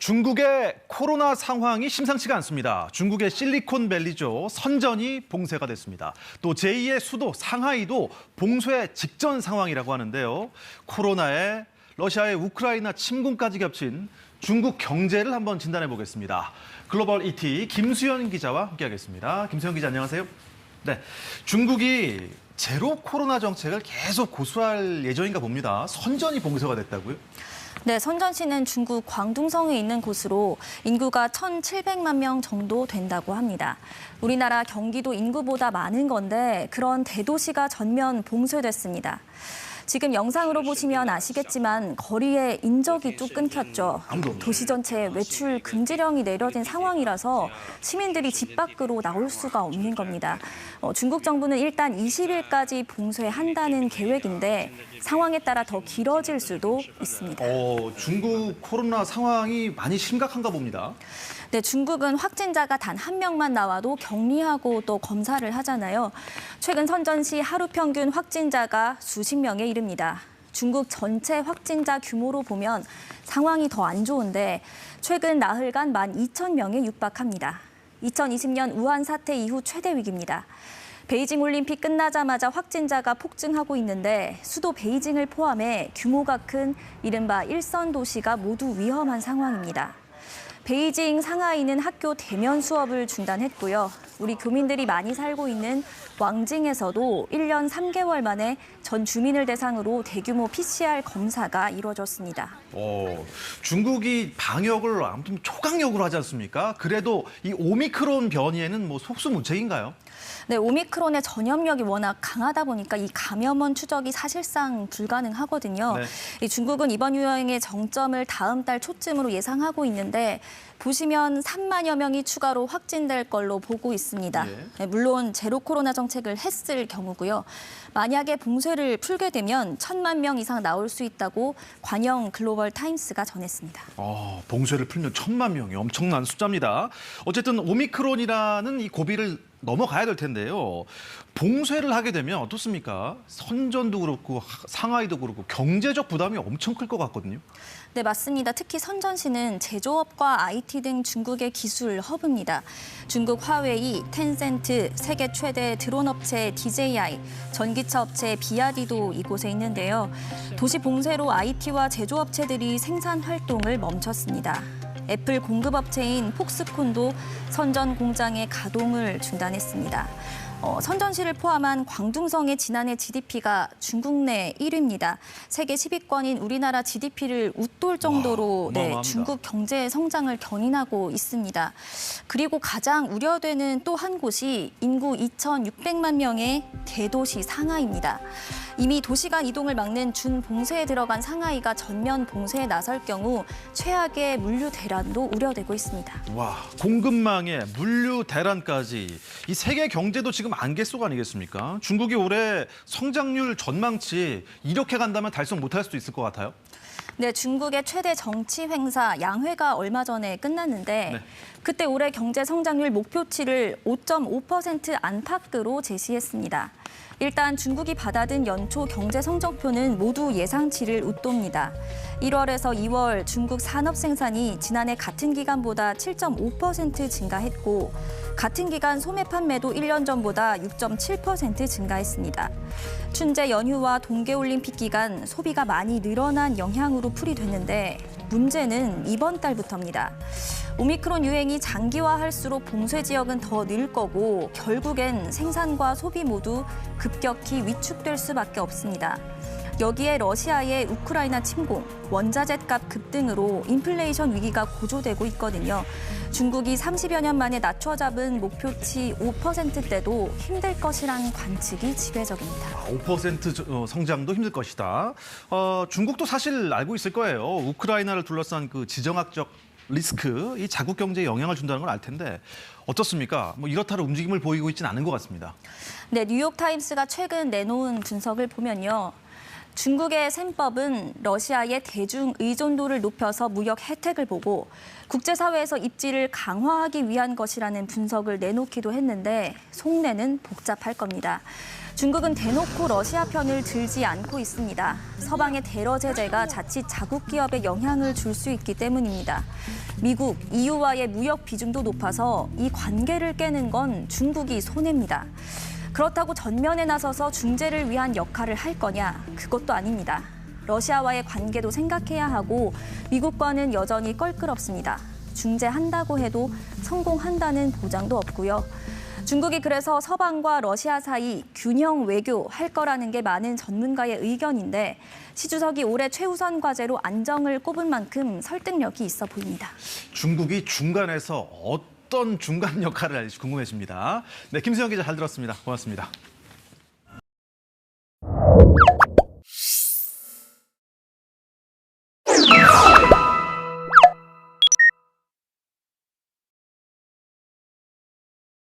중국의 코로나 상황이 심상치가 않습니다. 중국의 실리콘밸리죠. 선전이 봉쇄가 됐습니다. 또 제2의 수도 상하이도 봉쇄 직전 상황이라고 하는데요. 코로나에 러시아의 우크라이나 침공까지 겹친 중국 경제를 한번 진단해 보겠습니다. 글로벌 ET 김수현 기자와 함께하겠습니다. 김수현 기자 안녕하세요. 네, 중국이 제로 코로나 정책을 계속 고수할 예정인가 봅니다. 선전이 봉쇄가 됐다고요? 네, 선전시는 중국 광둥성에 있는 곳으로 인구가 1,700만 명 정도 된다고 합니다. 우리나라 경기도 인구보다 많은 건데 그런 대도시가 전면 봉쇄됐습니다. 지금 영상으로 보시면 아시겠지만 거리에 인적이 뚝 끊겼죠. 도시 전체에 외출 금지령이 내려진 상황이라서 시민들이 집 밖으로 나올 수가 없는 겁니다. 중국 정부는 일단 20일까지 봉쇄한다는 계획인데 상황에 따라 더 길어질 수도 있습니다. 중국 코로나 상황이 많이 심각한가 봅니다. 네, 중국은 확진자가 단 한 명만 나와도 격리하고 또 검사를 하잖아요. 최근 선전시 하루 평균 확진자가 수십 명에 이릅니다. 중국 전체 확진자 규모로 보면 상황이 더 안 좋은데 최근 나흘간 12,000명에 육박합니다. 2020년 우한 사태 이후 최대 위기입니다. 베이징 올림픽 끝나자마자 확진자가 폭증하고 있는데 수도 베이징을 포함해 규모가 큰 이른바 일선 도시가 모두 위험한 상황입니다. 베이징, 상하이는 학교 대면 수업을 중단했고요. 우리 교민들이 많이 살고 있는 왕징에서도 1년 3개월 만에 전 주민을 대상으로 대규모 PCR 검사가 이루어졌습니다. 중국이 방역을 아무튼 초강력으로 하지 않습니까? 그래도 이 오미크론 변이에는 속수무책인가요? 네, 오미크론의 전염력이 워낙 강하다 보니까 이 감염원 추적이 사실상 불가능하거든요. 네. 이 중국은 이번 유행의 정점을 다음 달 초쯤으로 예상하고 있는데 보시면 3만여 명이 추가로 확진될 걸로 보고 있습니다. 예. 네, 물론 제로 코로나 정책을 했을 경우고요. 만약에 봉쇄를 풀게 되면 1,000만 명 이상 나올 수 있다고 관영 글로벌 타임스가 전했습니다. 봉쇄를 풀면 1,000만 명이 엄청난 숫자입니다. 어쨌든 오미크론이라는 이 고비를 넘어가야 될 텐데요. 봉쇄를 하게 되면 어떻습니까? 선전도 그렇고 상하이도 그렇고 경제적 부담이 엄청 클 것 같거든요. 네, 맞습니다. 특히 선전시는 제조업과 IT 등 중국의 기술 허브입니다. 중국 화웨이, 텐센트, 세계 최대 드론 업체 DJI, 전기차 업체 비아디도 이곳에 있는데요. 도시 봉쇄로 IT와 제조업체들이 생산 활동을 멈췄습니다. 애플 공급업체인 폭스콘도 선전 공장의 가동을 중단했습니다. 선전시를 포함한 광둥성의 지난해 GDP가 중국 내 1위입니다. 세계 10위권인 우리나라 GDP를 웃돌 정도로 중국 경제 성장을 견인하고 있습니다. 그리고 가장 우려되는 또 한 곳이 인구 2,600만 명의 대도시 상하이입니다. 이미 도시간 이동을 막는 준봉쇄에 들어간 상하이가 전면 봉쇄에 나설 경우 최악의 물류 대란도 우려되고 있습니다. 공급망에 물류 대란까지 이 세계 경제도 지금 안개 속 아니겠습니까? 중국이 올해 성장률 전망치 이렇게 간다면 달성 못할 수도 있을 것 같아요. 네, 중국의 최대 정치 행사 양회가 얼마 전에 끝났는데 그때 올해 경제 성장률 목표치를 5.5% 안팎으로 제시했습니다. 일단 중국이 받아든 연초 경제 성적표는 모두 예상치를 웃돕니다. 1월에서 2월 중국 산업 생산이 지난해 같은 기간보다 7.5% 증가했고 같은 기간 소매 판매도 1년 전보다 6.7% 증가했습니다. 춘제 연휴와 동계올림픽 기간 소비가 많이 늘어난 영향으로 풀이됐는데 문제는 이번 달부터입니다. 오미크론 유행이 장기화할수록 봉쇄 지역은 더 늘 거고 결국엔 생산과 소비 모두 급격히 위축될 수밖에 없습니다. 여기에 러시아의 우크라이나 침공, 원자재 값 급등으로 인플레이션 위기가 고조되고 있거든요. 중국이 30여 년 만에 낮춰 잡은 목표치 5%대도 힘들 것이란 관측이 지배적입니다. 5% 성장도 힘들 것이다. 중국도 사실 알고 있을 거예요. 우크라이나를 둘러싼 그 지정학적 리스크, 이 자국 경제에 영향을 준다는 걸 알 텐데 어떻습니까? 이렇다 할 움직임을 보이고 있지는 않은 것 같습니다. 네, 뉴욕타임스가 최근 내놓은 분석을 보면요. 중국의 셈법은 러시아의 대중 의존도를 높여서 무역 혜택을 보고 국제사회에서 입지를 강화하기 위한 것이라는 분석을 내놓기도 했는데 속내는 복잡할 겁니다. 중국은 대놓고 러시아 편을 들지 않고 있습니다. 서방의 대러 제재가 자칫 자국 기업에 영향을 줄 수 있기 때문입니다. 미국, EU와의 무역 비중도 높아서 이 관계를 깨는 건 중국이 손해입니다. 그렇다고 전면에 나서서 중재를 위한 역할을 할 거냐? 그것도 아닙니다. 러시아와의 관계도 생각해야 하고 미국과는 여전히 껄끄럽습니다. 중재한다고 해도 성공한다는 보장도 없고요. 중국이 그래서 서방과 러시아 사이 균형 외교 할 거라는 게 많은 전문가의 의견인데 시 주석이 올해 최우선 과제로 안정을 꼽은 만큼 설득력이 있어 보입니다. 중국이 중간에서 어떤 중간 역할을 할지 궁금해집니다. 네, 김수영 기자 잘 들었습니다. 고맙습니다.